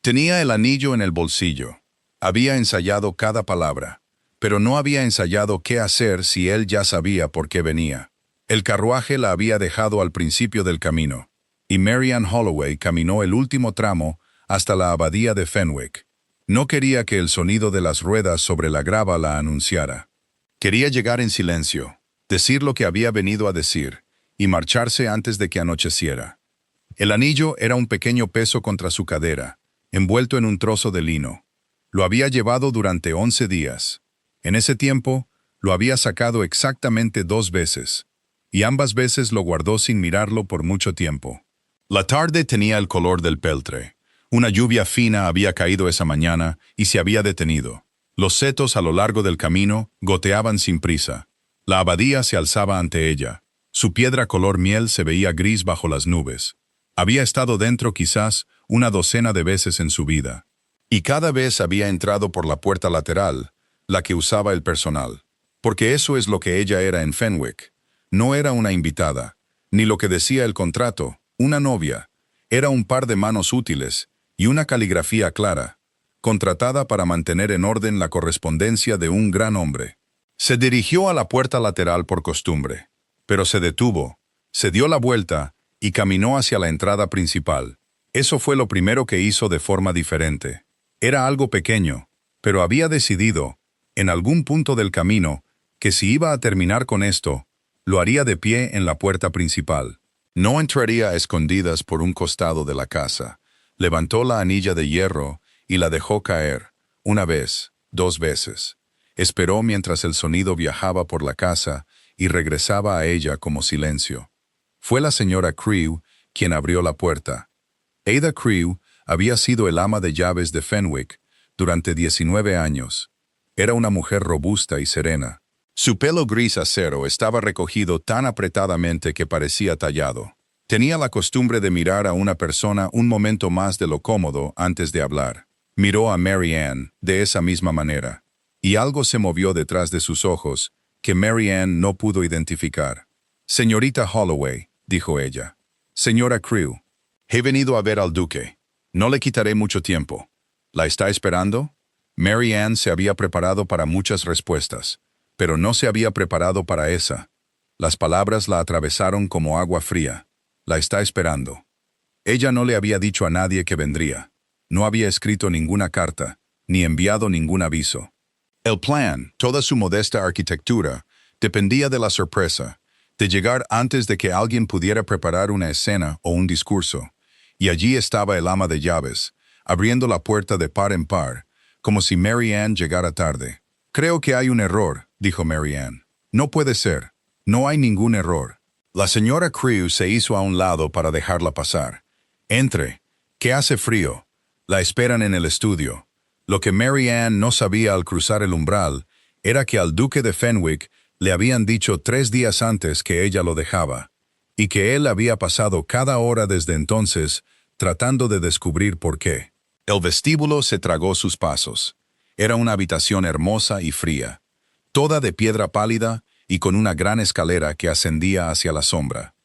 Tenía el anillo en el bolsillo. Había ensayado cada palabra, pero no había ensayado qué hacer si él ya sabía por qué venía. El carruaje la había dejado al principio del camino, y Mary Ann Holloway caminó el último tramo hasta la abadía de Fenwick. No quería que el sonido de las ruedas sobre la grava la anunciara. Quería llegar en silencio, decir lo que había venido a decir, y marcharse antes de que anocheciera. El anillo era un pequeño peso contra su cadera, envuelto en un trozo de lino. Lo había llevado durante 11 días. En ese tiempo, lo había sacado exactamente 2 veces, y ambas veces lo guardó sin mirarlo por mucho tiempo. La tarde tenía el color del peltre. Una lluvia fina había caído esa mañana y se había detenido. Los setos a lo largo del camino goteaban sin prisa. La abadía se alzaba ante ella. Su piedra color miel se veía gris bajo las nubes. Había estado dentro quizás una docena de veces en su vida. Y cada vez había entrado por la puerta lateral, la que usaba el personal. Porque eso es lo que ella era en Fenwick. No era una invitada, ni lo que decía el contrato, una novia. Era un par de manos útiles y una caligrafía clara, contratada para mantener en orden la correspondencia de un gran hombre. Se dirigió a la puerta lateral por costumbre, pero se detuvo, se dio la vuelta y caminó hacia la entrada principal. Eso fue lo primero que hizo de forma diferente. Era algo pequeño, pero había decidido, en algún punto del camino, que si iba a terminar con esto, lo haría de pie en la puerta principal. No entraría a escondidas por un costado de la casa. Levantó la anilla de hierro y la dejó caer, una vez, 2 veces. Esperó mientras el sonido viajaba por la casa y regresaba a ella como silencio. Fue la señora Crewe quien abrió la puerta. Ada Crewe había sido el ama de llaves de Fenwick durante 19 años. Era una mujer robusta y serena. Su pelo gris acero estaba recogido tan apretadamente que parecía tallado. Tenía la costumbre de mirar a una persona un momento más de lo cómodo antes de hablar. Miró a Mary Ann de esa misma manera, y algo se movió detrás de sus ojos que Mary Ann no pudo identificar. «Señorita Holloway», dijo ella. «Señora Crewe, he venido a ver al duque. No le quitaré mucho tiempo. ¿La está esperando?» Mary Ann se había preparado para muchas respuestas, pero no se había preparado para esa. Las palabras la atravesaron como agua fría. La está esperando. Ella no le había dicho a nadie que vendría. No había escrito ninguna carta, ni enviado ningún aviso. El plan, toda su modesta arquitectura, dependía de la sorpresa, de llegar antes de que alguien pudiera preparar una escena o un discurso. Y allí estaba el ama de llaves, abriendo la puerta de par en par, como si Mary Ann llegara tarde. «Creo que hay un error», dijo Mary Ann. «No puede ser. No hay ningún error». La señora Crewe se hizo a un lado para dejarla pasar. «Entre, que hace frío. La esperan en el estudio». Lo que Mary Ann no sabía al cruzar el umbral era que al duque de Fenwick le habían dicho 3 días antes que ella lo dejaba, y que él había pasado cada hora desde entonces tratando de descubrir por qué. El vestíbulo se tragó sus pasos. Era una habitación hermosa y fría, toda de piedra pálida y con una gran escalera que ascendía hacia la sombra.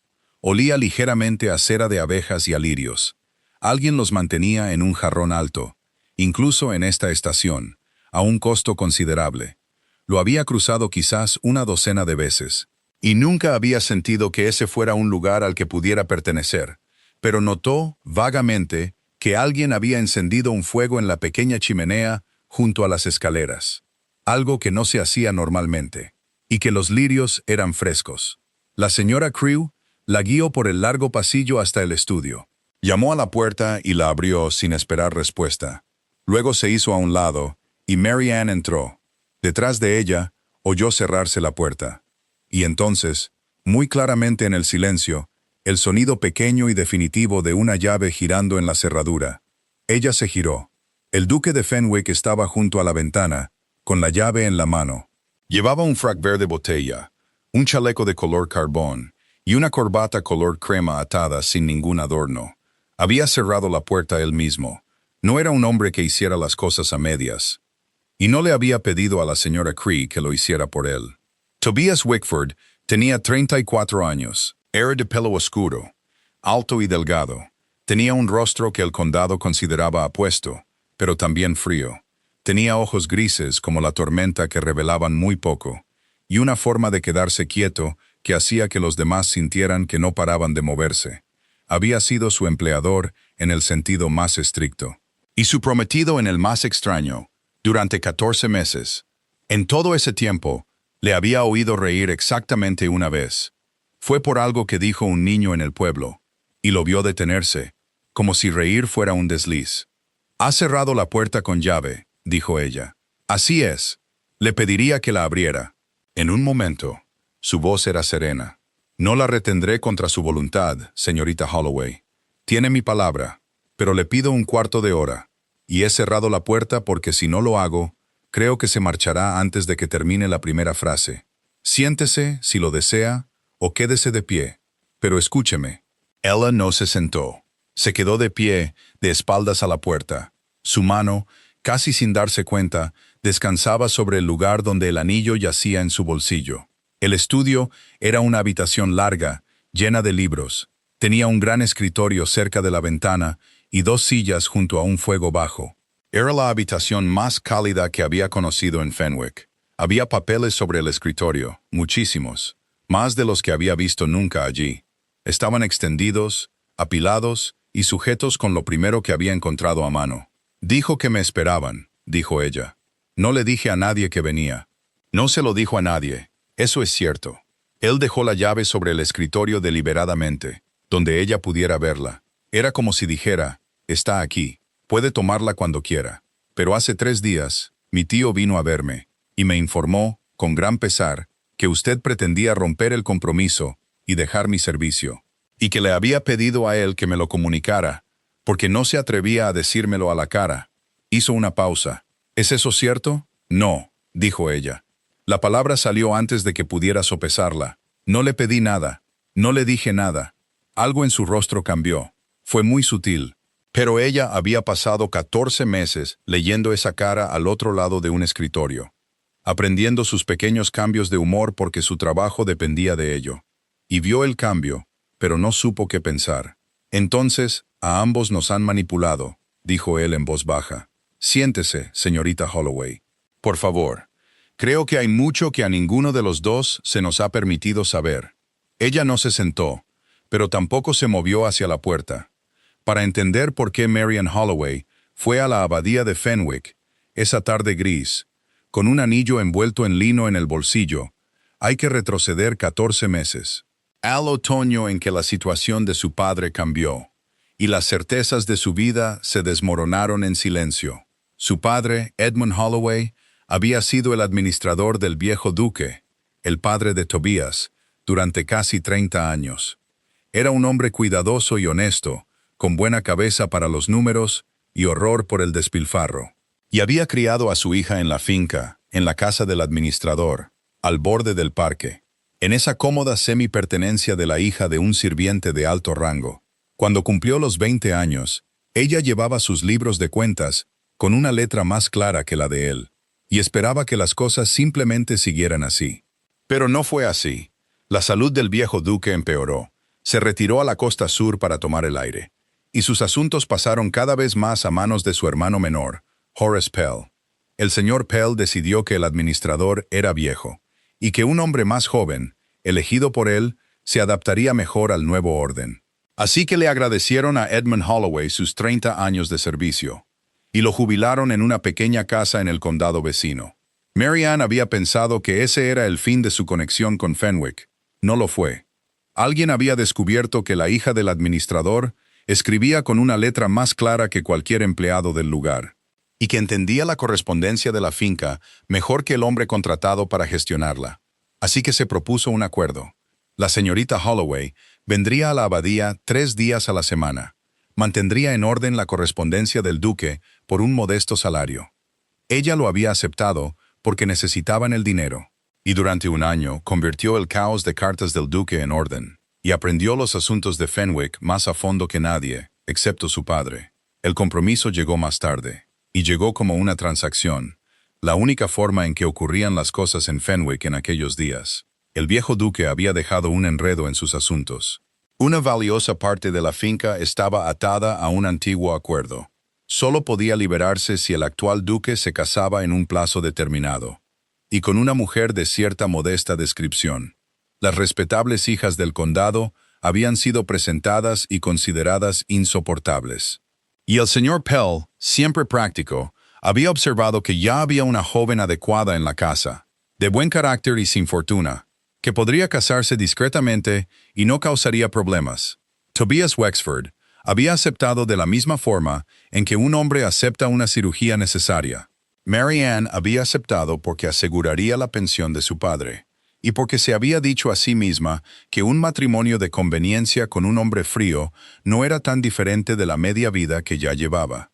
Olía ligeramente a cera de abejas y a lirios. Alguien los mantenía en un jarrón alto, incluso en esta estación, a un costo considerable. Lo había cruzado quizás una docena de veces, y nunca había sentido que ese fuera un lugar al que pudiera pertenecer, pero notó, vagamente, que alguien había encendido un fuego en la pequeña chimenea junto a las escaleras, algo que no se hacía normalmente, y que los lirios eran frescos. La señora Crewe la guió por el largo pasillo hasta el estudio. Llamó a la puerta y la abrió sin esperar respuesta. Luego se hizo a un lado, y Mary Ann entró. Detrás de ella, oyó cerrarse la puerta. Y entonces, muy claramente en el silencio, el sonido pequeño y definitivo de una llave girando en la cerradura. Ella se giró. El duque de Fenwick estaba junto a la ventana, con la llave en la mano. Llevaba un frac verde botella, un chaleco de color carbón y una corbata color crema atada sin ningún adorno. Había cerrado la puerta él mismo. No era un hombre que hiciera las cosas a medias. Y no le había pedido a la señora Crewe que lo hiciera por él. Tobias Wickford tenía 34 años. Era de pelo oscuro, alto y delgado. Tenía un rostro que el condado consideraba apuesto, pero también frío. Tenía ojos grises como la tormenta que revelaban muy poco, y una forma de quedarse quieto que hacía que los demás sintieran que no paraban de moverse. Había sido su empleador en el sentido más estricto, y su prometido en el más extraño, durante 14 meses. En todo ese tiempo, le había oído reír exactamente una vez. Fue por algo que dijo un niño en el pueblo, y lo vio detenerse, como si reír fuera un desliz. «Ha cerrado la puerta con llave», dijo ella. «Así es. Le pediría que la abriera». En un momento, su voz era serena. «No la retendré contra su voluntad, señorita Holloway. Tiene mi palabra, pero le pido un cuarto de hora. Y he cerrado la puerta porque si no lo hago, creo que se marchará antes de que termine la primera frase. Siéntese, si lo desea, o quédese de pie. Pero escúcheme». Ella no se sentó. Se quedó de pie, de espaldas a la puerta. Su mano, casi sin darse cuenta, descansaba sobre el lugar donde el anillo yacía en su bolsillo. El estudio era una habitación larga, llena de libros. Tenía un gran escritorio cerca de la ventana y 2 sillas junto a un fuego bajo. Era la habitación más cálida que había conocido en Fenwick. Había papeles sobre el escritorio, muchísimos, más de los que había visto nunca allí. Estaban extendidos, apilados y sujetos con lo primero que había encontrado a mano. «Dijo que me esperaban», dijo ella. «No le dije a nadie que venía». No se lo dijo a nadie, eso es cierto. Él dejó la llave sobre el escritorio deliberadamente, donde ella pudiera verla. Era como si dijera, «Está aquí, puede tomarla cuando quiera». Pero hace 3 días, mi tío vino a verme, y me informó, con gran pesar, que usted pretendía romper el compromiso y dejar mi servicio, y que le había pedido a él que me lo comunicara, porque no se atrevía a decírmelo a la cara. Hizo una pausa. «¿Es eso cierto?» «No», dijo ella. La palabra salió antes de que pudiera sopesarla. «No le pedí nada. No le dije nada». Algo en su rostro cambió. Fue muy sutil. Pero ella había pasado 14 meses leyendo esa cara al otro lado de un escritorio, aprendiendo sus pequeños cambios de humor porque su trabajo dependía de ello. Y vio el cambio, pero no supo qué pensar. «Entonces, a ambos nos han manipulado», dijo él en voz baja. «Siéntese, señorita Holloway. Por favor. Creo que hay mucho que a ninguno de los dos se nos ha permitido saber». Ella no se sentó, pero tampoco se movió hacia la puerta. Para entender por qué Marian Holloway fue a la abadía de Fenwick esa tarde gris, con un anillo envuelto en lino en el bolsillo, hay que retroceder 14 meses. Al otoño en que la situación de su padre cambió, y las certezas de su vida se desmoronaron en silencio. Su padre, Edmund Holloway, había sido el administrador del viejo duque, el padre de Tobias, durante casi 30 años. Era un hombre cuidadoso y honesto, con buena cabeza para los números y horror por el despilfarro. Y había criado a su hija en la finca, en la casa del administrador, al borde del parque, en esa cómoda semi-pertenencia de la hija de un sirviente de alto rango. Cuando cumplió los 20 años, ella llevaba sus libros de cuentas con una letra más clara que la de él, y esperaba que las cosas simplemente siguieran así. Pero no fue así. La salud del viejo duque empeoró. Se retiró a la costa sur para tomar el aire, y sus asuntos pasaron cada vez más a manos de su hermano menor, Horace Pell. El señor Pell decidió que el administrador era viejo, y que un hombre más joven, elegido por él, se adaptaría mejor al nuevo orden. Así que le agradecieron a Edmund Holloway sus 30 años de servicio, y lo jubilaron en una pequeña casa en el condado vecino. Mary Ann había pensado que ese era el fin de su conexión con Fenwick. No lo fue. Alguien había descubierto que la hija del administrador escribía con una letra más clara que cualquier empleado del lugar, y que entendía la correspondencia de la finca mejor que el hombre contratado para gestionarla. Así que se propuso un acuerdo. La señorita Holloway vendría a la abadía 3 días a la semana. Mantendría en orden la correspondencia del duque por un modesto salario. Ella lo había aceptado porque necesitaban el dinero, y durante un año convirtió el caos de cartas del duque en orden, y aprendió los asuntos de Fenwick más a fondo que nadie, excepto su padre. El compromiso llegó más tarde, y llegó como una transacción, la única forma en que ocurrían las cosas en Fenwick en aquellos días. El viejo duque había dejado un enredo en sus asuntos. Una valiosa parte de la finca estaba atada a un antiguo acuerdo. Solo podía liberarse si el actual duque se casaba en un plazo determinado, y con una mujer de cierta modesta descripción. Las respetables hijas del condado habían sido presentadas y consideradas insoportables. Y el señor Pell, siempre práctico, había observado que ya había una joven adecuada en la casa, de buen carácter y sin fortuna, que podría casarse discretamente y no causaría problemas. Tobias Wexford había aceptado de la misma forma en que un hombre acepta una cirugía necesaria. Mary Ann había aceptado porque aseguraría la pensión de su padre, y porque se había dicho a sí misma que un matrimonio de conveniencia con un hombre frío no era tan diferente de la media vida que ya llevaba.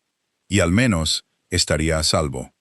Y al menos estaría a salvo.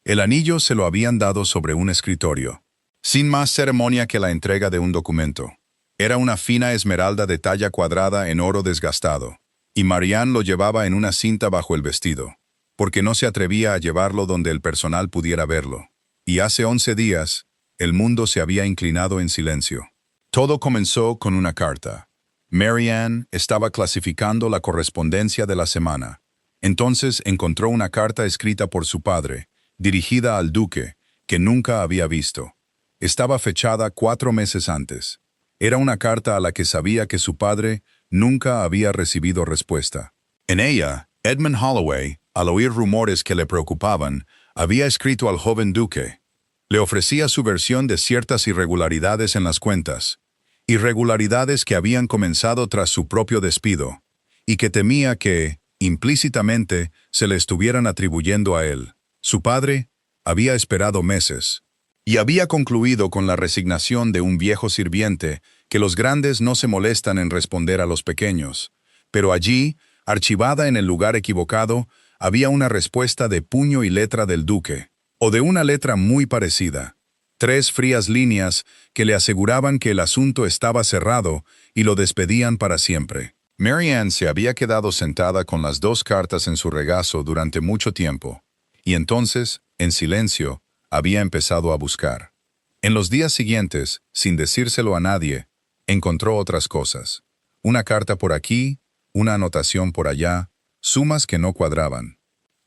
El anillo se lo habían dado sobre un escritorio, sin más ceremonia que la entrega de un documento. Era una fina esmeralda de talla cuadrada en oro desgastado, y Marianne lo llevaba en una cinta bajo el vestido, porque no se atrevía a llevarlo donde el personal pudiera verlo. Y hace 11 días, el mundo se había inclinado en silencio. Todo comenzó con una carta. Mary Ann estaba clasificando la correspondencia de la semana. Entonces encontró una carta escrita por su padre, dirigida al duque, que nunca había visto. Estaba fechada 4 meses antes. Era una carta a la que sabía que su padre nunca había recibido respuesta. En ella, Edmund Holloway, al oír rumores que le preocupaban, había escrito al joven duque. Le ofrecía su versión de ciertas irregularidades en las cuentas, irregularidades que habían comenzado tras su propio despido, y que temía que, implícitamente, se le estuvieran atribuyendo a él. Su padre había esperado meses, y había concluido con la resignación de un viejo sirviente que los grandes no se molestan en responder a los pequeños, pero allí, archivada en el lugar equivocado, había una respuesta de puño y letra del duque, o de una letra muy parecida. 3 frías líneas que le aseguraban que el asunto estaba cerrado y lo despedían para siempre. Mary Ann se había quedado sentada con las 2 cartas en su regazo durante mucho tiempo, y entonces, en silencio, había empezado a buscar. En los días siguientes, sin decírselo a nadie, encontró otras cosas. Una carta por aquí, una anotación por allá, sumas que no cuadraban.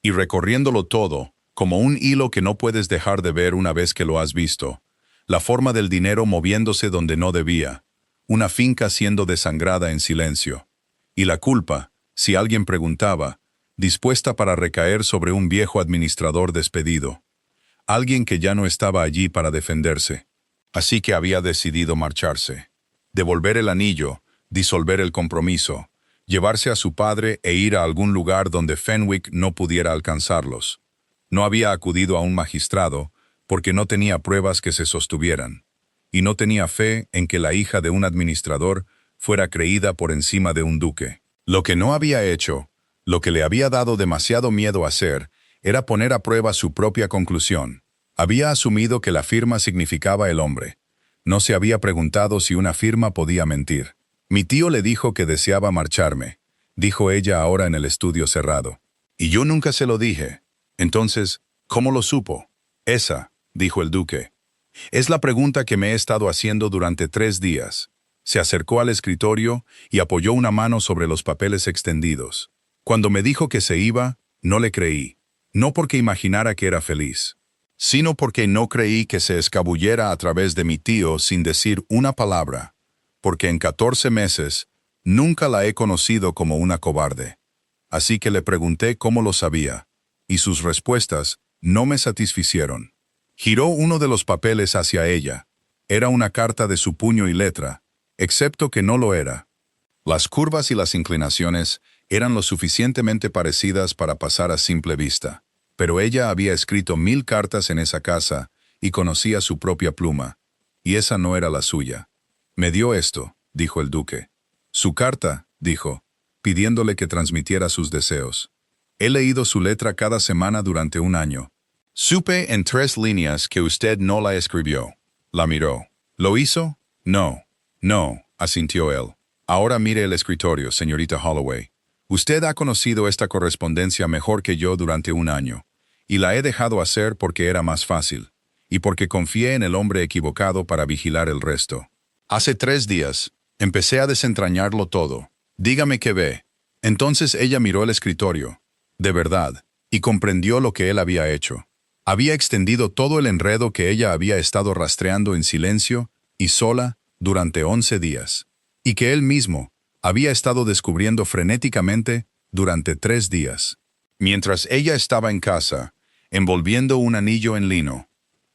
Y recorriéndolo todo, como un hilo que no puedes dejar de ver una vez que lo has visto, la forma del dinero moviéndose donde no debía, una finca siendo desangrada en silencio, y la culpa, si alguien preguntaba, dispuesta para recaer sobre un viejo administrador despedido, alguien que ya no estaba allí para defenderse. Así que había decidido marcharse, devolver el anillo, disolver el compromiso, llevarse a su padre e ir a algún lugar donde Fenwick no pudiera alcanzarlos. No había acudido a un magistrado porque no tenía pruebas que se sostuvieran, y no tenía fe en que la hija de un administrador fuera creída por encima de un duque. Lo que no había hecho, lo que le había dado demasiado miedo hacer, era poner a prueba su propia conclusión. Había asumido que la firma significaba el hombre. No se había preguntado si una firma podía mentir. Mi tío le dijo que deseaba marcharme, dijo ella ahora en el estudio cerrado. Y yo nunca se lo dije. Entonces, ¿cómo lo supo? Esa, dijo el duque. Es la pregunta que me he estado haciendo durante 3 días. Se acercó al escritorio y apoyó una mano sobre los papeles extendidos. Cuando me dijo que se iba, no le creí. No porque imaginara que era feliz, sino porque no creí que se escabullera a través de mi tío sin decir una palabra, porque en 14 meses nunca la he conocido como una cobarde. Así que le pregunté cómo lo sabía, y sus respuestas no me satisficieron. Giró uno de los papeles hacia ella. Era una carta de su puño y letra, excepto que no lo era. Las curvas y las inclinaciones eran lo suficientemente parecidas para pasar a simple vista, pero ella había escrito 1000 cartas en esa casa y conocía su propia pluma, y esa no era la suya. Me dio esto, dijo el duque. Su carta, dijo, pidiéndole que transmitiera sus deseos. He leído su letra cada semana durante 1 año. Supe en 3 líneas que usted no la escribió. La miró. ¿Lo hizo? No. No, asintió él. Ahora mire el escritorio, señorita Holloway. Usted ha conocido esta correspondencia mejor que yo durante 1 año, y la he dejado hacer porque era más fácil, y porque confié en el hombre equivocado para vigilar el resto. Hace 3 días, Empecé a desentrañarlo todo. Dígame qué ve. Entonces ella miró el escritorio. De verdad, y comprendió lo que él había hecho. Había extendido todo el enredo que ella había estado rastreando en silencio y sola durante 11 días. Y que él mismo había estado descubriendo frenéticamente durante 3 días. Mientras ella estaba en casa, envolviendo un anillo en lino.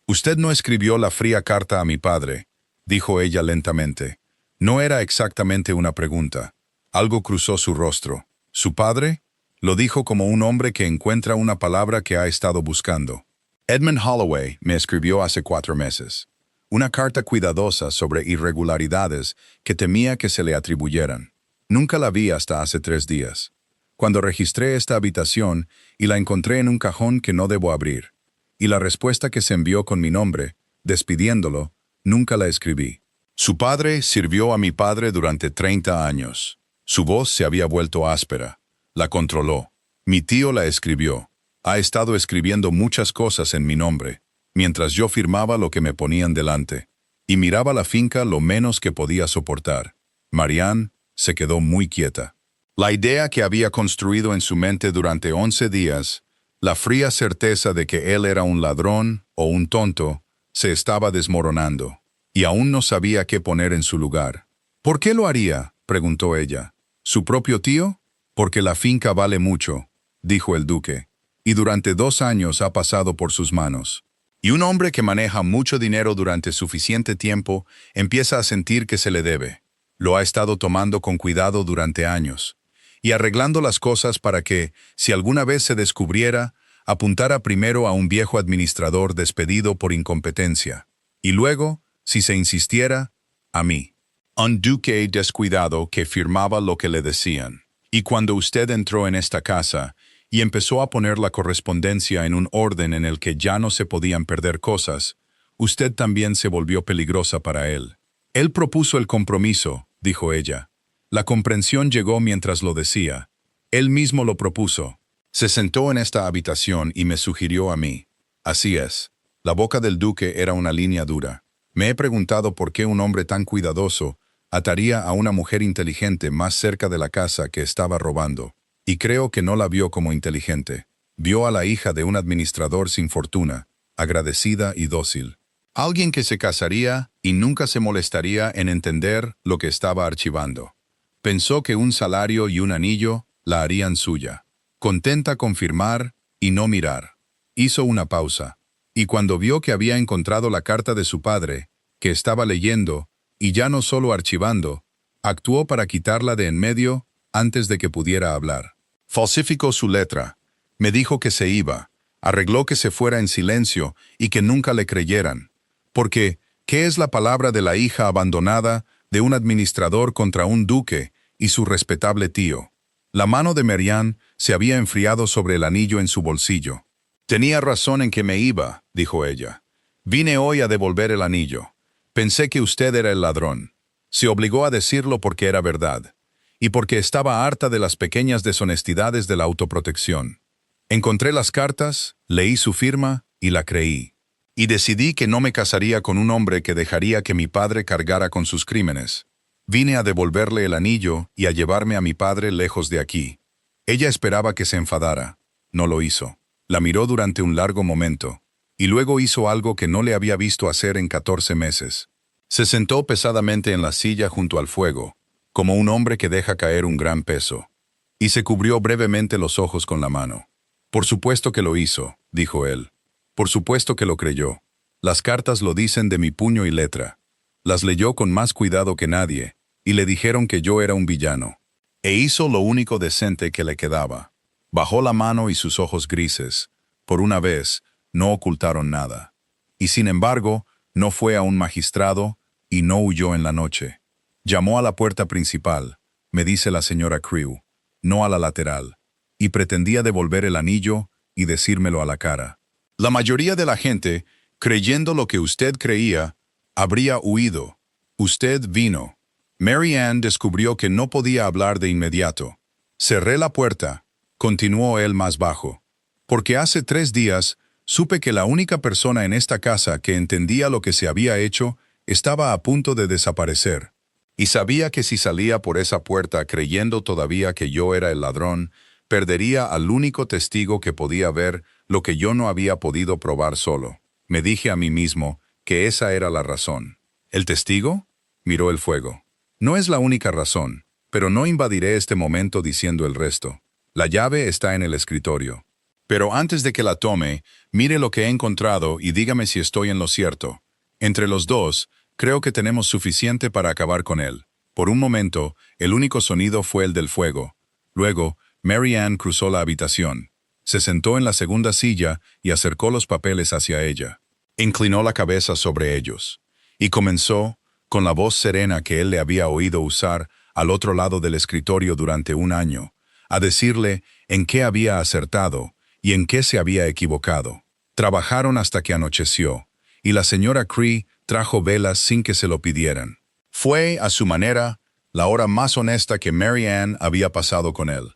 «Usted no escribió la fría carta a mi padre», dijo ella lentamente. No era exactamente una pregunta. Algo cruzó su rostro. ¿Su padre? Lo dijo como un hombre que encuentra una palabra que ha estado buscando. Edmund Holloway me escribió hace 4 meses. Una carta cuidadosa sobre irregularidades que temía que se le atribuyeran. Nunca la vi hasta hace 3 días. Cuando registré esta habitación y la encontré en un cajón que no debo abrir. Y la respuesta que se envió con mi nombre, despidiéndolo, nunca la escribí. Su padre sirvió a mi padre durante 30 años. Su voz se había vuelto áspera. La controló. Mi tío la escribió. Ha estado escribiendo muchas cosas en mi nombre, mientras yo firmaba lo que me ponían delante. Y miraba la finca lo menos que podía soportar. Marianne se quedó muy quieta. La idea que había construido en su mente durante 11 días, la fría certeza de que él era un ladrón o un tonto, se estaba desmoronando. Y aún no sabía qué poner en su lugar. ¿Por qué lo haría?, preguntó ella. ¿Su propio tío? Porque la finca vale mucho, dijo el duque, y durante 2 años ha pasado por sus manos. Y un hombre que maneja mucho dinero durante suficiente tiempo empieza a sentir que se le debe. Lo ha estado tomando con cuidado durante años, y arreglando las cosas para que, si alguna vez se descubriera, apuntara primero a un viejo administrador despedido por incompetencia, y luego, si se insistiera, a mí. Un duque descuidado que firmaba lo que le decían. Y cuando usted entró en esta casa y empezó a poner la correspondencia en un orden en el que ya no se podían perder cosas, usted también se volvió peligrosa para él. Él propuso el compromiso, dijo ella. La comprensión llegó mientras lo decía. Él mismo lo propuso. Se sentó en esta habitación y me sugirió a mí. Así es. La boca del duque era una línea dura. Me he preguntado por qué un hombre tan cuidadoso ataría a una mujer inteligente más cerca de la casa que estaba robando. Y creo que no la vio como inteligente. Vio a la hija de un administrador sin fortuna, agradecida y dócil. Alguien que se casaría y nunca se molestaría en entender lo que estaba archivando. Pensó que un salario y un anillo la harían suya. Contenta con firmar y no mirar. Hizo una pausa. Y cuando vio que había encontrado la carta de su padre, que estaba leyendo, y ya no solo archivando, actuó para quitarla de en medio antes de que pudiera hablar. Falsificó su letra. Me dijo que se iba. Arregló que se fuera en silencio y que nunca le creyeran. Porque, ¿qué es la palabra de la hija abandonada de un administrador contra un duque y su respetable tío? La mano de Marianne se había enfriado sobre el anillo en su bolsillo. Tenía razón en que me iba, dijo ella. Vine hoy a devolver el anillo. Pensé que usted era el ladrón. Se obligó a decirlo porque era verdad, y porque estaba harta de las pequeñas deshonestidades de la autoprotección. Encontré las cartas, leí su firma y la creí. Y decidí que no me casaría con un hombre que dejaría que mi padre cargara con sus crímenes. Vine a devolverle el anillo y a llevarme a mi padre lejos de aquí. Ella esperaba que se enfadara. No lo hizo. La miró durante un largo momento, y luego hizo algo que no le había visto hacer en 14 meses. Se sentó pesadamente en la silla junto al fuego, como un hombre que deja caer un gran peso, y se cubrió brevemente los ojos con la mano. Por supuesto que lo hizo, dijo él. Por supuesto que lo creyó. Las cartas lo dicen de mi puño y letra. Las leyó con más cuidado que nadie, y le dijeron que yo era un villano. E hizo lo único decente que le quedaba. Bajó la mano y sus ojos grises, por una vez, no ocultaron nada. Y sin embargo, no fue a un magistrado y no huyó en la noche. Llamó a la puerta principal, me dice la señora Crewe, no a la lateral, y pretendía devolver el anillo y decírmelo a la cara. La mayoría de la gente, creyendo lo que usted creía, habría huido. Usted vino. Mary Ann descubrió que no podía hablar de inmediato. Cerré la puerta. Continuó él más bajo. Porque hace 3 días supe que la única persona en esta casa que entendía lo que se había hecho estaba a punto de desaparecer. Y sabía que si salía por esa puerta creyendo todavía que yo era el ladrón, perdería al único testigo que podía ver lo que yo no había podido probar solo. Me dije a mí mismo que esa era la razón. ¿El testigo? Miró el fuego. No es la única razón, pero no invadiré este momento diciendo el resto. La llave está en el escritorio. Pero antes de que la tome, mire lo que he encontrado y dígame si estoy en lo cierto. Entre los dos, creo que tenemos suficiente para acabar con él. Por un momento, el único sonido fue el del fuego. Luego, Mary Ann cruzó la habitación. Se sentó en la segunda silla y acercó los papeles hacia ella. Inclinó la cabeza sobre ellos. Y comenzó, con la voz serena que él le había oído usar al otro lado del escritorio durante un año, a decirle en qué había acertado y en qué se había equivocado. Trabajaron hasta que anocheció, y la señora Cree trajo velas sin que se lo pidieran. Fue, a su manera, la hora más honesta que Mary Ann había pasado con él.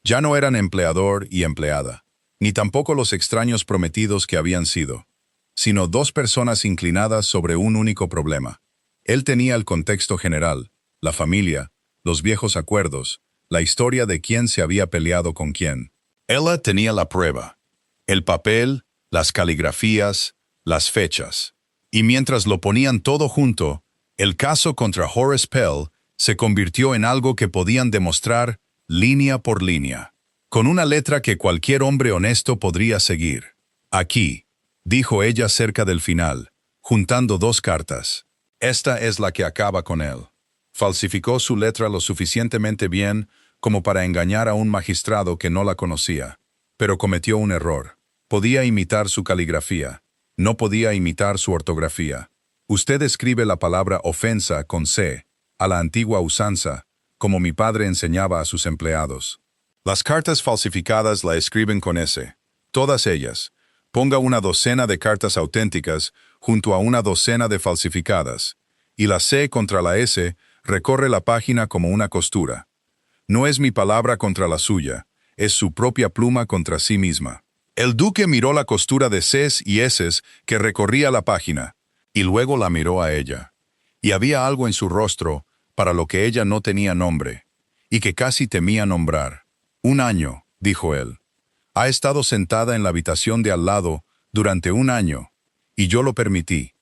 Ya no eran empleador y empleada, ni tampoco los extraños prometidos que habían sido, sino dos personas inclinadas sobre un único problema. Él tenía el contexto general, la familia, los viejos acuerdos, la historia de quién se había peleado con quién. Ella tenía la prueba, el papel, las caligrafías, las fechas. Y mientras lo ponían todo junto, el caso contra Horace Pell se convirtió en algo que podían demostrar línea por línea, con una letra que cualquier hombre honesto podría seguir. Aquí, dijo ella cerca del final, juntando dos cartas. Esta es la que acaba con él. Falsificó su letra lo suficientemente bien como para engañar a un magistrado que no la conocía, pero cometió un error. Podía imitar su caligrafía, no podía imitar su ortografía. Usted escribe la palabra ofensa con C, a la antigua usanza, como mi padre enseñaba a sus empleados. Las cartas falsificadas la escriben con S, todas ellas. Ponga una docena de cartas auténticas junto a una docena de falsificadas, y la C contra la S recorre la página como una costura. No es mi palabra contra la suya, es su propia pluma contra sí misma. El duque miró la costura de Cs y Ss que recorría la página, y luego la miró a ella. Y había algo en su rostro para lo que ella no tenía nombre, y que casi temía nombrar. 1 año, dijo él. Ha estado sentada en la habitación de al lado durante 1 año, y yo lo permití,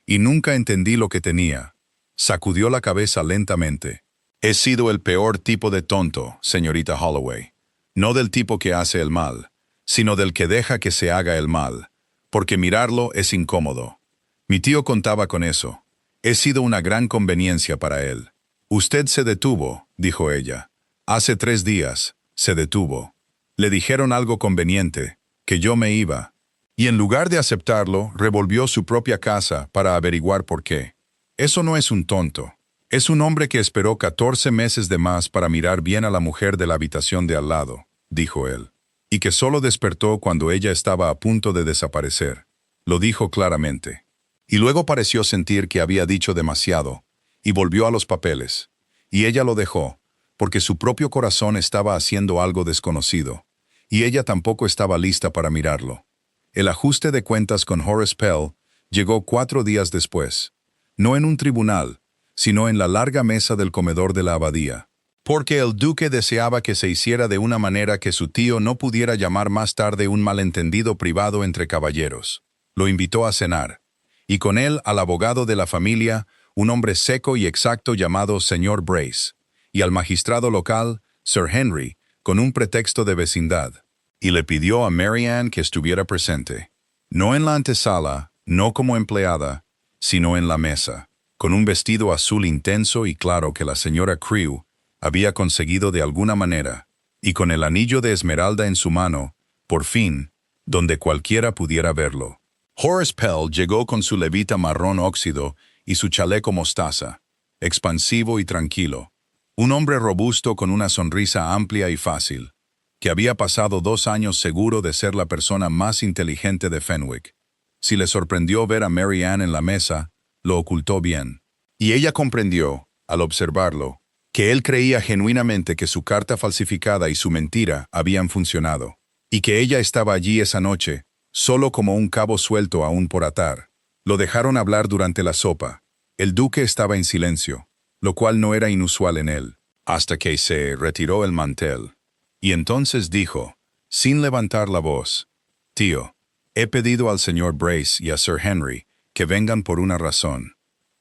y nunca entendí lo que tenía. Sacudió la cabeza lentamente. He sido el peor tipo de tonto, señorita Holloway. No del tipo que hace el mal, sino del que deja que se haga el mal, porque mirarlo es incómodo. Mi tío contaba con eso. He sido una gran conveniencia para él. Usted se detuvo, dijo ella. Hace 3 días, se detuvo. Le dijeron algo conveniente, que yo me iba. Y en lugar de aceptarlo, revolvió su propia casa para averiguar por qué. Eso no es un tonto. Es un hombre que esperó 14 meses de más para mirar bien a la mujer de la habitación de al lado, dijo él, y que solo despertó cuando ella estaba a punto de desaparecer. Lo dijo claramente. Y luego pareció sentir que había dicho demasiado, y volvió a los papeles. Y ella lo dejó, porque su propio corazón estaba haciendo algo desconocido, y ella tampoco estaba lista para mirarlo. El ajuste de cuentas con Horace Pell llegó 4 días después, no en un tribunal, sino en la larga mesa del comedor de la abadía, porque el duque deseaba que se hiciera de una manera que su tío no pudiera llamar más tarde un malentendido privado entre caballeros. Lo invitó a cenar, y con él al abogado de la familia, un hombre seco y exacto llamado señor Brace, y al magistrado local, Sir Henry, con un pretexto de vecindad, y le pidió a Mary Ann que estuviera presente, no en la antesala, no como empleada, sino en la mesa, con un vestido azul intenso y claro que la señora Crewe había conseguido de alguna manera, y con el anillo de esmeralda en su mano, por fin, donde cualquiera pudiera verlo. Horace Pell llegó con su levita marrón óxido y su chaleco mostaza, expansivo y tranquilo, un hombre robusto con una sonrisa amplia y fácil, que había pasado 2 años seguro de ser la persona más inteligente de Fenwick. Si le sorprendió ver a Mary Ann en la mesa, lo ocultó bien. Y ella comprendió, al observarlo, que él creía genuinamente que su carta falsificada y su mentira habían funcionado, y que ella estaba allí esa noche, solo como un cabo suelto aún por atar. Lo dejaron hablar durante la sopa. El duque estaba en silencio. lo cual no era inusual en él, hasta que se retiró el mantel. Y entonces dijo, sin levantar la voz, «Tío, he pedido al señor Brace y a Sir Henry que vengan por una razón.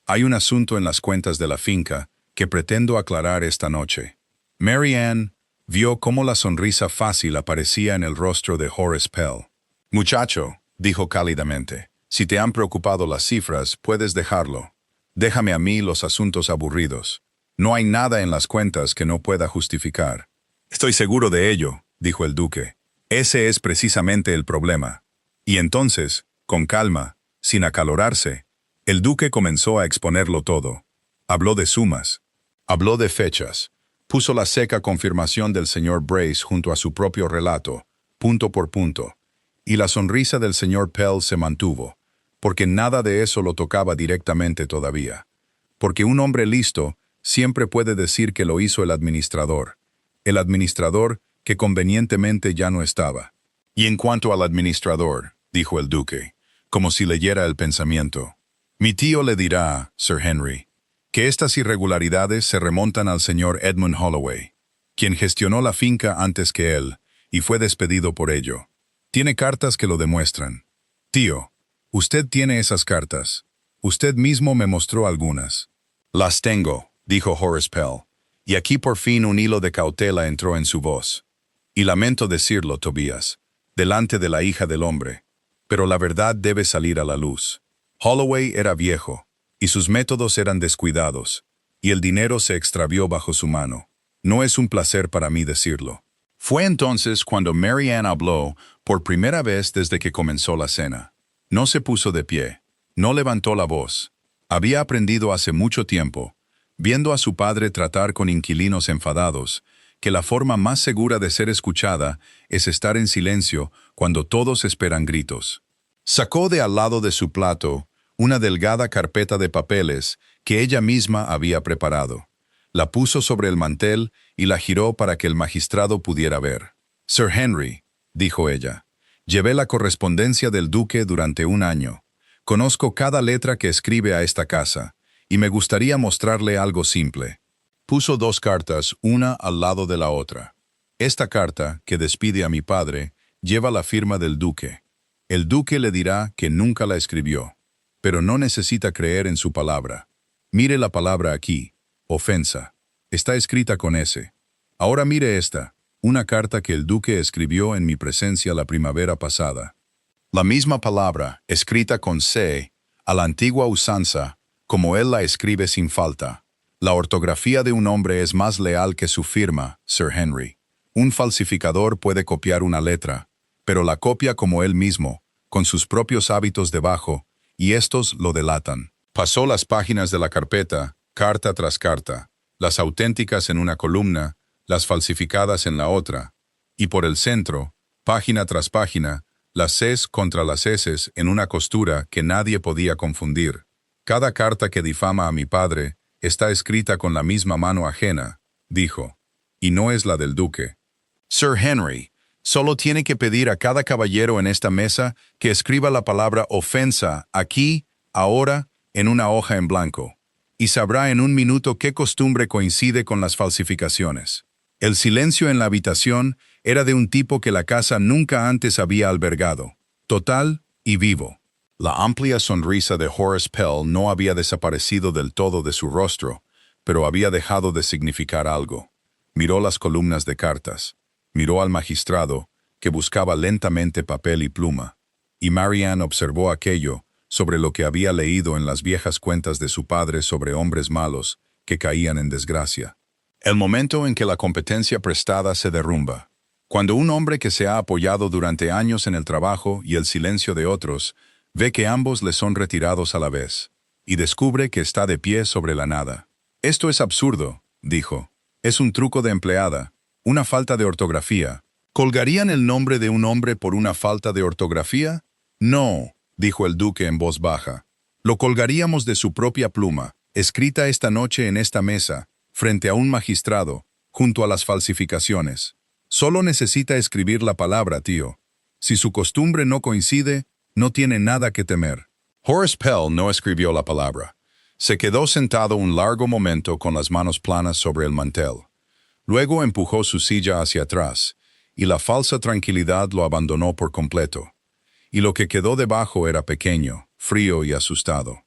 Hay un asunto en las cuentas de la finca que pretendo aclarar esta noche». Mary Ann vio cómo la sonrisa fácil aparecía en el rostro de Horace Pell. «Muchacho», dijo cálidamente, «si te han preocupado las cifras, puedes dejarlo. Déjame a mí los asuntos aburridos. No hay nada en las cuentas que no pueda justificar». «Estoy seguro de ello», dijo el duque. «Ese es precisamente el problema». Y entonces, con calma, sin acalorarse, el duque comenzó a exponerlo todo. Habló de sumas. Habló de fechas. Puso la seca confirmación del señor Brace junto a su propio relato, punto por punto. Y la sonrisa del señor Pell se mantuvo, porque nada de eso lo tocaba directamente todavía. Porque un hombre listo siempre puede decir que lo hizo el administrador que convenientemente ya no estaba. «Y en cuanto al administrador», dijo el duque, como si leyera el pensamiento, «mi tío le dirá, Sir Henry, que estas irregularidades se remontan al señor Edmund Holloway, quien gestionó la finca antes que él y fue despedido por ello. Tiene cartas que lo demuestran. Tío, usted tiene esas cartas. Usted mismo me mostró algunas». «Las tengo», dijo Horace Pell, y aquí por fin un hilo de cautela entró en su voz. «Y lamento decirlo, Tobías, delante de la hija del hombre, pero la verdad debe salir a la luz. Holloway era viejo, y sus métodos eran descuidados, y el dinero se extravió bajo su mano. No es un placer para mí decirlo». Fue entonces cuando Mary Ann habló por primera vez desde que comenzó la cena. No se puso de pie, no levantó la voz. Había aprendido hace mucho tiempo, viendo a su padre tratar con inquilinos enfadados, que la forma más segura de ser escuchada es estar en silencio cuando todos esperan gritos. Sacó de al lado de su plato una delgada carpeta de papeles que ella misma había preparado. La puso sobre el mantel y la giró para que el magistrado pudiera ver. «Sir Henry», dijo ella, «llevé la correspondencia del duque durante un año. Conozco cada letra que escribe a esta casa, y me gustaría mostrarle algo simple». Puso dos cartas, una al lado de la otra. «Esta carta, que despide a mi padre, lleva la firma del duque. El duque le dirá que nunca la escribió, pero no necesita creer en su palabra. Mire la palabra aquí, ofensa. Está escrita con S. Ahora mire esta, una carta que el duque escribió en mi presencia la primavera pasada. La misma palabra, escrita con C, a la antigua usanza, como él la escribe sin falta. La ortografía de un hombre es más leal que su firma, Sir Henry. Un falsificador puede copiar una letra, pero la copia como él mismo, con sus propios hábitos debajo, y estos lo delatan». Pasó las páginas de la carpeta, carta tras carta, las auténticas en una columna, las falsificadas en la otra, y por el centro, página tras página, las Cs contra las Ss en una costura que nadie podía confundir. «Cada carta que difama a mi padre está escrita con la misma mano ajena», dijo, «y no es la del duque. Sir Henry, solo tiene que pedir a cada caballero en esta mesa que escriba la palabra ofensa aquí, ahora, en una hoja en blanco, y sabrá en un minuto qué costumbre coincide con las falsificaciones». El silencio en la habitación era de un tipo que la casa nunca antes había albergado, total y vivo. La amplia sonrisa de Horace Pell no había desaparecido del todo de su rostro, pero había dejado de significar algo. Miró las columnas de cartas, miró al magistrado, que buscaba lentamente papel y pluma, y Mary Ann observó aquello sobre lo que había leído en las viejas cuentas de su padre sobre hombres malos que caían en desgracia. El momento en que la competencia prestada se derrumba. Cuando un hombre que se ha apoyado durante años en el trabajo y el silencio de otros, ve que ambos le son retirados a la vez, y descubre que está de pie sobre la nada. «Esto es absurdo», dijo. «Es un truco de empleada, una falta de ortografía. ¿Colgarían el nombre de un hombre por una falta de ortografía? No», dijo el duque en voz baja. «Lo colgaríamos de su propia pluma, escrita esta noche en esta mesa, frente a un magistrado, junto a las falsificaciones. Solo necesita escribir la palabra, tío. Si su costumbre no coincide, no tiene nada que temer». Horace Pell no escribió la palabra, Se quedó sentado un largo momento con las manos planas sobre el mantel. Luego empujó su silla hacia atrás, y la falsa tranquilidad lo abandonó por completo. Y lo que quedó debajo era pequeño, frío y asustado.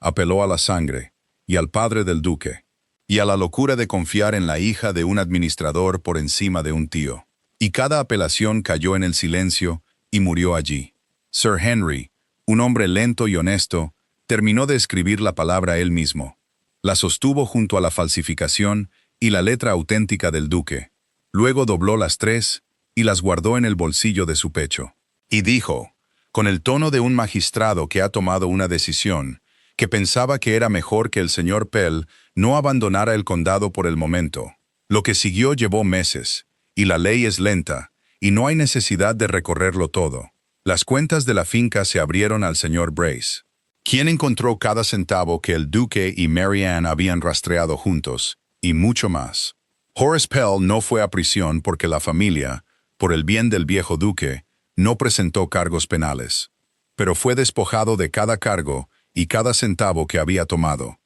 Apeló a la sangre, y al padre del duque, y a la locura de confiar en la hija de un administrador por encima de un tío. Y cada apelación cayó en el silencio y murió allí. Sir Henry, un hombre lento y honesto, terminó de escribir la palabra él mismo. La sostuvo junto a la falsificación y la letra auténtica del duque. Luego dobló las tres y las guardó en el bolsillo de su pecho. Y dijo, con el tono de un magistrado que ha tomado una decisión, que pensaba que era mejor que el señor Pell no abandonara el condado por el momento. Lo que siguió llevó meses, y la ley es lenta, y no hay necesidad de recorrerlo todo. Las cuentas de la finca se abrieron al señor Brace, quien encontró cada centavo que el duque y Mary Ann habían rastreado juntos, y mucho más. Horace Pell no fue a prisión porque la familia, por el bien del viejo duque, no presentó cargos penales, pero fue despojado de cada cargo y cada centavo que había tomado.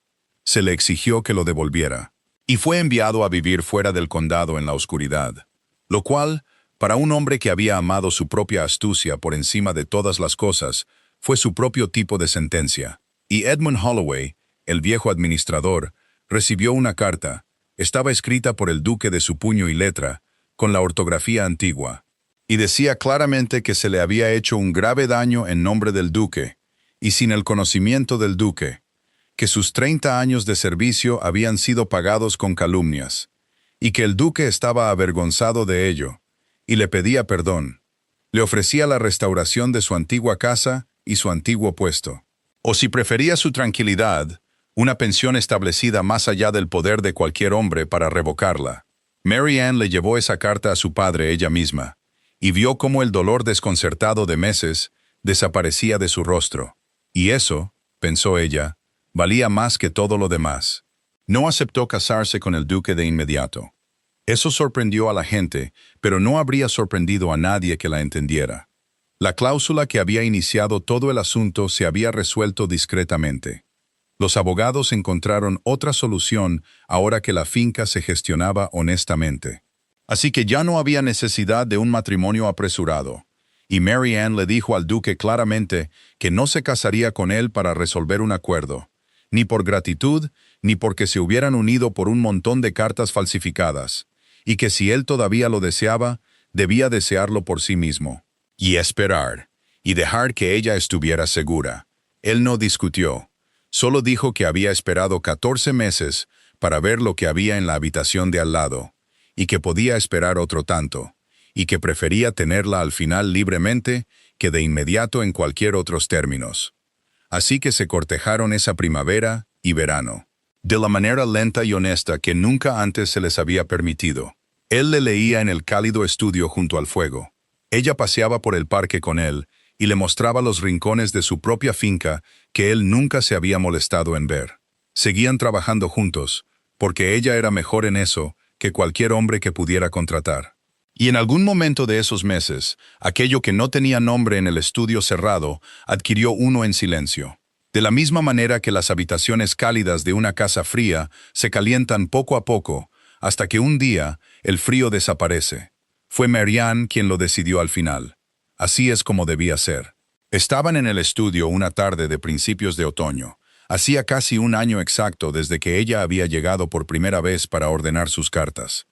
Se le exigió que lo devolviera, y fue enviado a vivir fuera del condado en la oscuridad, lo cual, para un hombre que había amado su propia astucia por encima de todas las cosas, fue su propio tipo de sentencia. Y Edmund Holloway, el viejo administrador, recibió una carta. Estaba escrita por el duque de su puño y letra, con la ortografía antigua, y decía claramente que se le había hecho un grave daño en nombre del duque, y sin el conocimiento del duque, que sus 30 años de servicio habían sido pagados con calumnias, y que el duque estaba avergonzado de ello, y le pedía perdón. Le ofrecía la restauración de su antigua casa y su antiguo puesto. O si prefería su tranquilidad, una pensión establecida más allá del poder de cualquier hombre para revocarla. Mary Ann le llevó esa carta a su padre ella misma, y vio cómo el dolor desconcertado de meses desaparecía de su rostro. Y eso, pensó ella, valía más que todo lo demás. No aceptó casarse con el duque de inmediato. Eso sorprendió a la gente, pero no habría sorprendido a nadie que la entendiera. La cláusula que había iniciado todo el asunto se había resuelto discretamente. Los abogados encontraron otra solución ahora que la finca se gestionaba honestamente. Así que ya no había necesidad de un matrimonio apresurado, y Mary Ann le dijo al duque claramente que no se casaría con él para resolver un acuerdo, ni por gratitud, ni porque se hubieran unido por un montón de cartas falsificadas, y que si él todavía lo deseaba, debía desearlo por sí mismo. Y esperar, y dejar que ella estuviera segura. Él no discutió, solo dijo que había esperado 14 meses para ver lo que había en la habitación de al lado, y que podía esperar otro tanto, y que prefería tenerla al final libremente que de inmediato en cualquier otros términos. Así que se cortejaron esa primavera y verano, de la manera lenta y honesta que nunca antes se les había permitido. Él le leía en el cálido estudio junto al fuego. Ella paseaba por el parque con él y le mostraba los rincones de su propia finca que él nunca se había molestado en ver. Seguían trabajando juntos, porque ella era mejor en eso que cualquier hombre que pudiera contratar. Y en algún momento de esos meses, aquello que no tenía nombre en el estudio cerrado adquirió uno en silencio. De la misma manera que las habitaciones cálidas de una casa fría se calientan poco a poco, hasta que un día el frío desaparece. Fue Mary Ann quien lo decidió al final. Así es como debía ser. Estaban en el estudio una tarde de principios de otoño. Hacía casi un año exacto desde que ella había llegado por primera vez para ordenar sus cartas.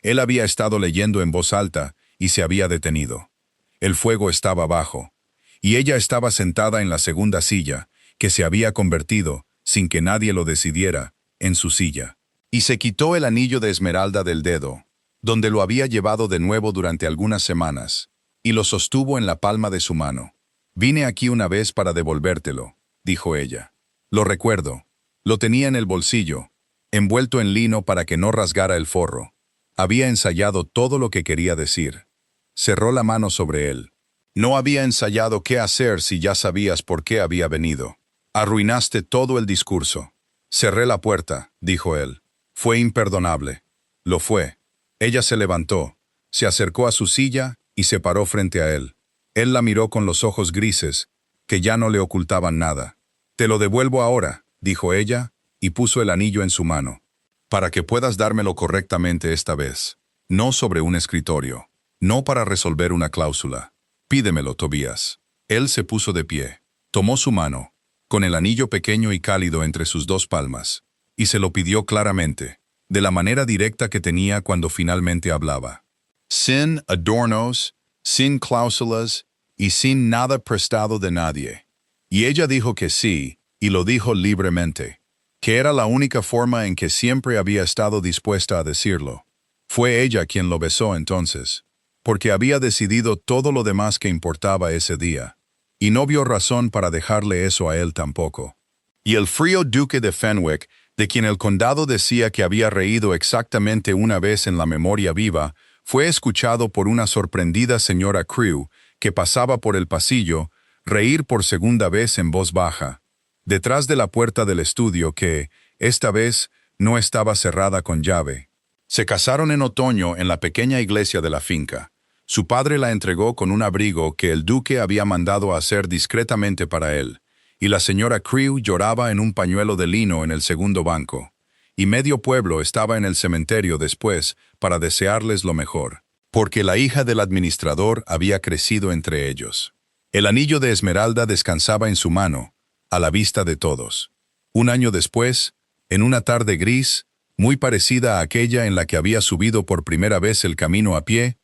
Él había estado leyendo en voz alta y se había detenido. El fuego estaba bajo, y ella estaba sentada en la segunda silla, que se había convertido, sin que nadie lo decidiera, en su silla. Y se quitó el anillo de esmeralda del dedo, donde lo había llevado de nuevo durante algunas semanas, y lo sostuvo en la palma de su mano. «Vine aquí una vez para devolvértelo», dijo ella. «Lo recuerdo. Lo tenía en el bolsillo, envuelto en lino para que no rasgara el forro. Había ensayado todo lo que quería decir». Cerró la mano sobre él. «No había ensayado qué hacer si ya sabías por qué había venido. Arruinaste todo el discurso». «Cerré la puerta», dijo él. «Fue imperdonable». «Lo fue». Ella se levantó, se acercó a su silla y se paró frente a él. Él la miró con los ojos grises, que ya no le ocultaban nada. «Te lo devuelvo ahora», dijo ella, y puso el anillo en su mano. Para que puedas dármelo correctamente esta vez. No sobre un escritorio. No para resolver una cláusula. Pídemelo, Tobías. Él se puso de pie. Tomó su mano, con el anillo pequeño y cálido entre sus dos palmas, y se lo pidió claramente, de la manera directa que tenía cuando finalmente hablaba. Sin adornos, sin cláusulas y sin nada prestado de nadie. Y ella dijo que sí, y lo dijo libremente, que era la única forma en que siempre había estado dispuesta a decirlo. Fue ella quien lo besó entonces, porque había decidido todo lo demás que importaba ese día, y no vio razón para dejarle eso a él tampoco. Y el frío duque de Fenwick, de quien el condado decía que había reído exactamente una vez en la memoria viva, fue escuchado por una sorprendida señora Crewe, que pasaba por el pasillo, reír por segunda vez en voz baja, detrás de la puerta del estudio que, esta vez, no estaba cerrada con llave. Se casaron en otoño en la pequeña iglesia de la finca. Su padre la entregó con un abrigo que el duque había mandado hacer discretamente para él, y la señora Crewe lloraba en un pañuelo de lino en el segundo banco, y medio pueblo estaba en el cementerio después para desearles lo mejor, porque la hija del administrador había crecido entre ellos. El anillo de esmeralda descansaba en su mano, a la vista de todos. Un año después, en una tarde gris, muy parecida a aquella en la que había subido por primera vez el camino a pie,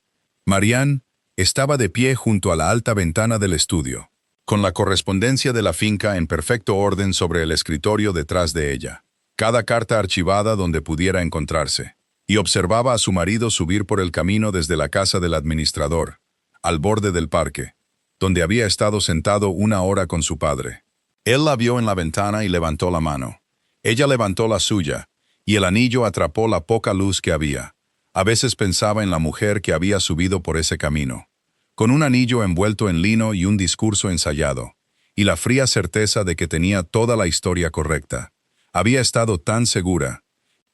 Marianne estaba de pie junto a la alta ventana del estudio, con la correspondencia de la finca en perfecto orden sobre el escritorio detrás de ella, cada carta archivada donde pudiera encontrarse, y observaba a su marido subir por el camino desde la casa del administrador, al borde del parque, donde había estado sentado una hora con su padre. Él la vio en la ventana y levantó la mano. Ella levantó la suya, y el anillo atrapó la poca luz que había. A veces pensaba en la mujer que había subido por ese camino, con un anillo envuelto en lino y un discurso ensayado, y la fría certeza de que tenía toda la historia correcta. Había estado tan segura.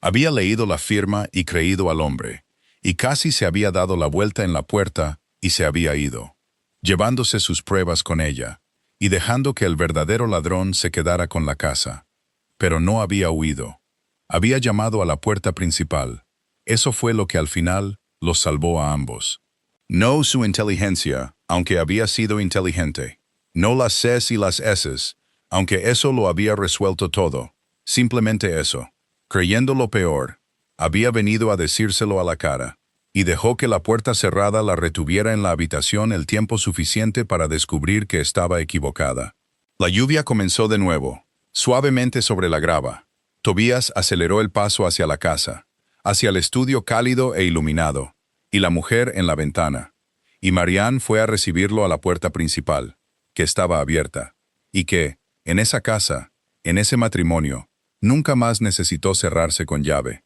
Había leído la firma y creído al hombre, y casi se había dado la vuelta en la puerta y se había ido, llevándose sus pruebas con ella, y dejando que el verdadero ladrón se quedara con la casa. Pero no había huido. Había llamado a la puerta principal. Eso fue lo que al final los salvó a ambos. No su inteligencia, aunque había sido inteligente. No las Cs y las Ss, aunque eso lo había resuelto todo. Simplemente eso. Creyendo lo peor, había venido a decírselo a la cara, y dejó que la puerta cerrada la retuviera en la habitación el tiempo suficiente para descubrir que estaba equivocada. La lluvia comenzó de nuevo, suavemente sobre la grava. Tobías aceleró el paso hacia la casa, hacia el estudio cálido e iluminado, y la mujer en la ventana. Y Marianne fue a recibirlo a la puerta principal, que estaba abierta, y que, en esa casa, en ese matrimonio, nunca más necesitó cerrarse con llave.